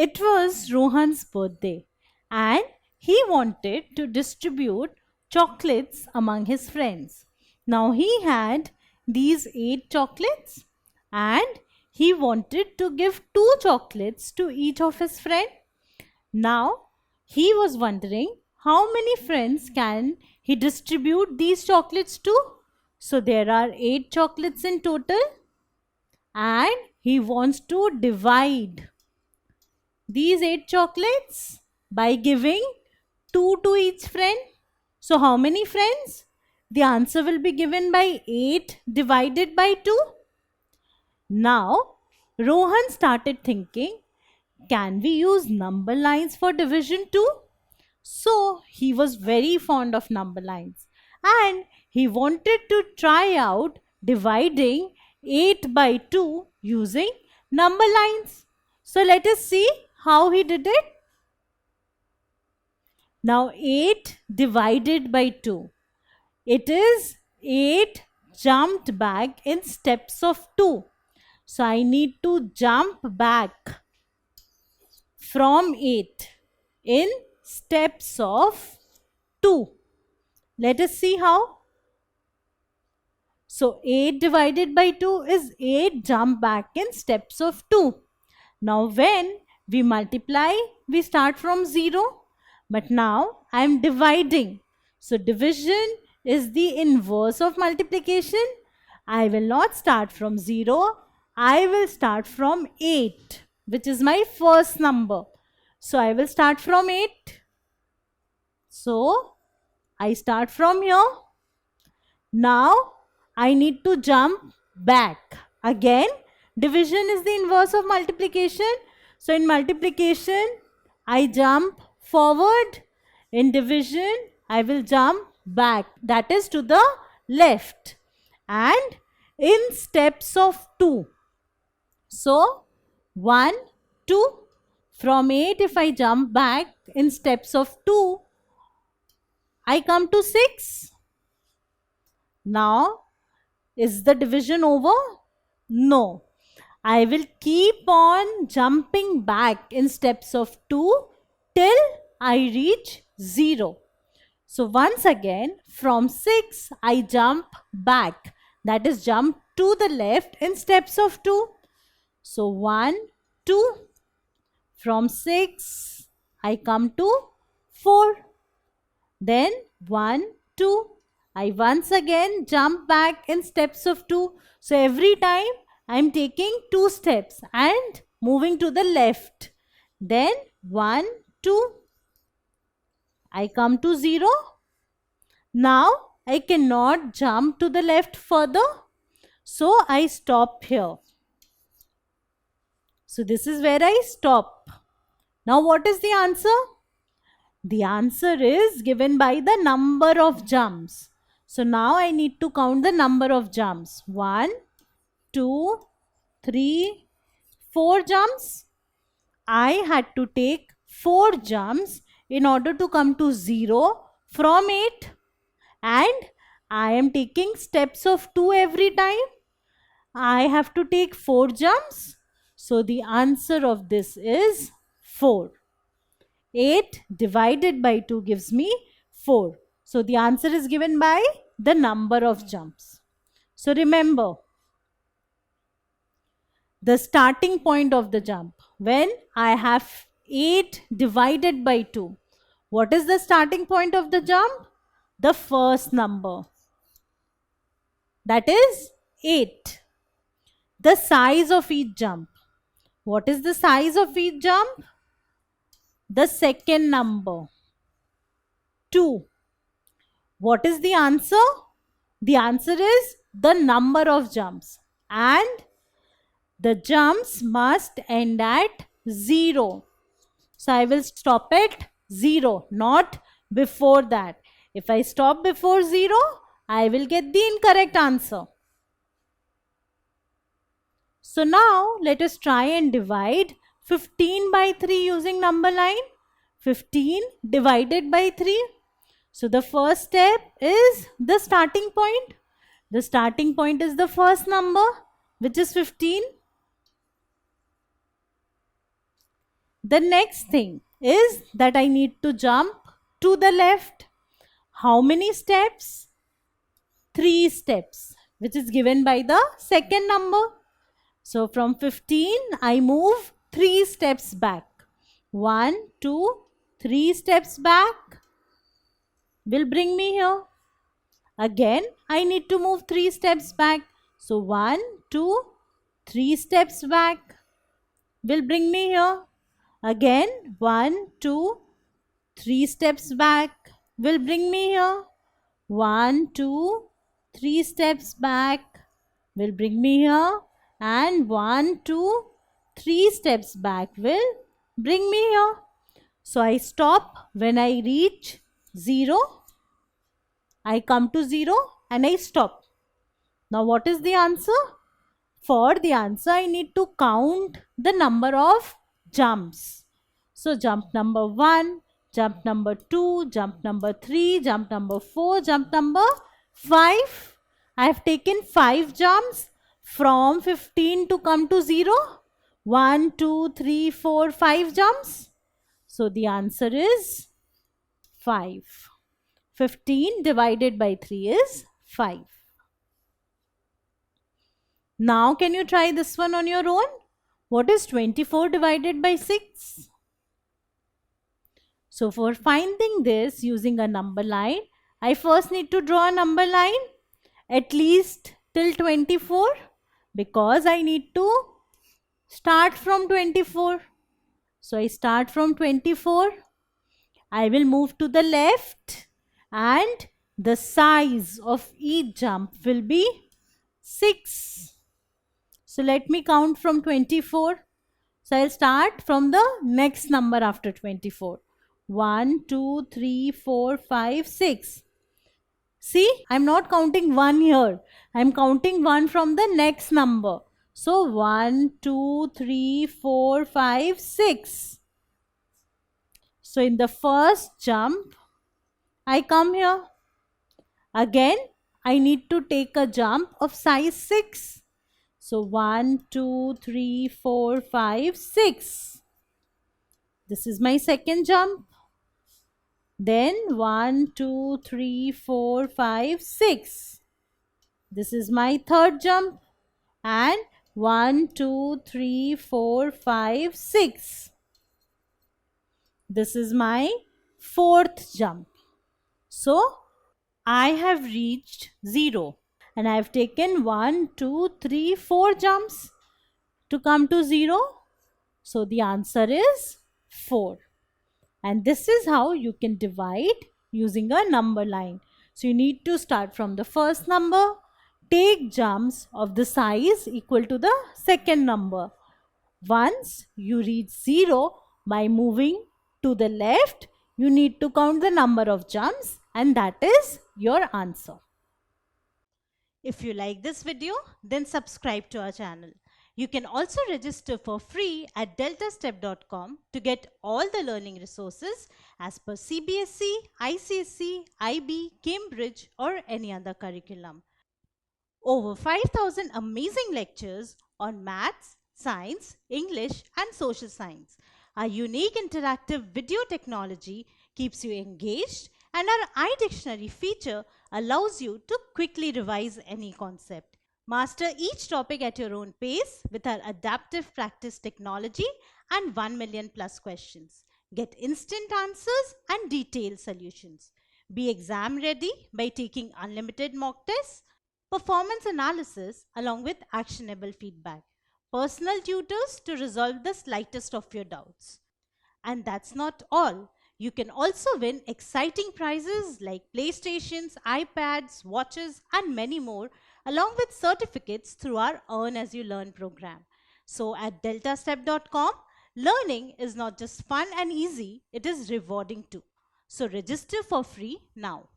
It was Rohan's birthday and he wanted to distribute chocolates among his friends. Now he had these 8 chocolates and he wanted to give 2 chocolates to each of his friends. Now he was wondering how many friends can he distribute these chocolates to? So there are 8 chocolates in total and he wants to divide these 8 chocolates by giving 2 to each friend. So how many friends? The answer will be given by 8 divided by 2. Now Rohan started thinking, can we use number lines for division too? So he was very fond of number lines and he wanted to try out dividing 8 by 2 using number lines. So let us see how he did it. Now 8 divided by 2. It is 8 jumped back in steps of 2. So I need to jump back from 8 in steps of 2. Let us see how. So 8 divided by 2 is 8 jump back in steps of 2. Now when we multiply, we start from 0. But now I am dividing. So division is the inverse of multiplication. I will not start from 0. I will start from 8, which is my first number. So I will start from 8. So I start from here. Now I need to jump back. Again, division is the inverse of multiplication. So in multiplication, I jump forward. In division, I will jump back, that is to the left, and in steps of 2. So 1, 2. From 8, if I jump back in steps of 2, I come to 6. Now, is the division over? No. I will keep on jumping back in steps of 2 till I reach 0. So once again, from 6, I jump back. That is, jump to the left in steps of 2. So 1, 2. From 6, I come to 4. Then 1, 2. I once again jump back in steps of 2. So every time I am taking 2 steps and moving to the left. Then 1, 2. I come to 0. Now I cannot jump to the left further. So I stop here. So this is where I stop. Now what is the answer? The answer is given by the number of jumps. So now I need to count the number of jumps. 1, 2, 3, 4 jumps. I had to take 4 jumps in order to come to 0 from 8. And I am taking steps of 2 every time. I have to take 4 jumps. So the answer of this is 4. 8 divided by 2 gives me 4. So the answer is given by the number of jumps. So remember, the starting point of the jump, when I have 8 divided by 2, what is the starting point of the jump? The first number, that is 8. The size of each jump. What is the size of each jump? The second number, 2. What is the answer? The answer is the number of jumps, and the jumps must end at 0. So I will stop at 0, not before that. If I stop before 0, I will get the incorrect answer. So now let us try and divide 15 by 3 using number line. 15 divided by 3. So the first step is the starting point. The starting point is the first number, which is 15. The next thing is that I need to jump to the left. How many steps? 3 steps, which is given by the second number. So from 15, I move 3 steps back. 1, 2, 3 steps back will bring me here. Again, I need to move 3 steps back. So 1, 2, 3 steps back will bring me here. Again, 1, 2, 3 steps back will bring me here. 1, 2, 3 steps back will bring me here. And 1, 2, 3 steps back will bring me here. So I stop when I reach 0. I come to 0 and I stop. Now what is the answer? For the answer, I need to count the number of jumps. So jump number 1, jump number 2, jump number 3, jump number 4, jump number 5. I have taken 5 jumps from 15 to come to 0. 1, 2, 3, 4, 5 jumps. So the answer is 5. 15 divided by 3 is 5. Now can you try this one on your own? What is 24 divided by 6? So for finding this using a number line, I first need to draw a number line at least till 24 because I need to start from 24. So I start from 24. I will move to the left and the size of each jump will be 6. So let me count from 24. So I'll start from the next number after 24. 1, 2, 3, 4, 5, 6. See, I'm not counting 1 here. I'm counting 1 from the next number. So 1, 2, 3, 4, 5, 6. So in the first jump, I come here. Again, I need to take a jump of size 6. So 1, 2, 3, 4, 5, 6. This is my second jump. Then 1, 2, 3, 4, 5, 6. This is my third jump. And 1, 2, 3, 4, 5, 6. This is my fourth jump. So I have reached 0 and I have taken 1, 2, 3, 4 jumps to come to 0. So the answer is 4. And this is how you can divide using a number line. So you need to start from the first number, take jumps of the size equal to the second number. Once you reach 0, by moving to the left, you need to count the number of jumps and that is your answer. If you like this video, then subscribe to our channel. You can also register for free at deltastep.com to get all the learning resources as per CBSE, ICSE, IB, Cambridge or any other curriculum. Over 5,000 amazing lectures on maths, science, English and social science. Our unique interactive video technology keeps you engaged and our iDictionary feature allows you to quickly revise any concept. Master each topic at your own pace with our adaptive practice technology and 1 million plus questions. Get instant answers and detailed solutions. Be exam ready by taking unlimited mock tests, performance analysis along with actionable feedback, personal tutors to resolve the slightest of your doubts. And that's not all. You can also win exciting prizes like PlayStations, iPads, watches and many more along with certificates through our Earn As You Learn program. So at deltastep.com, learning is not just fun and easy, it is rewarding too. So register for free now.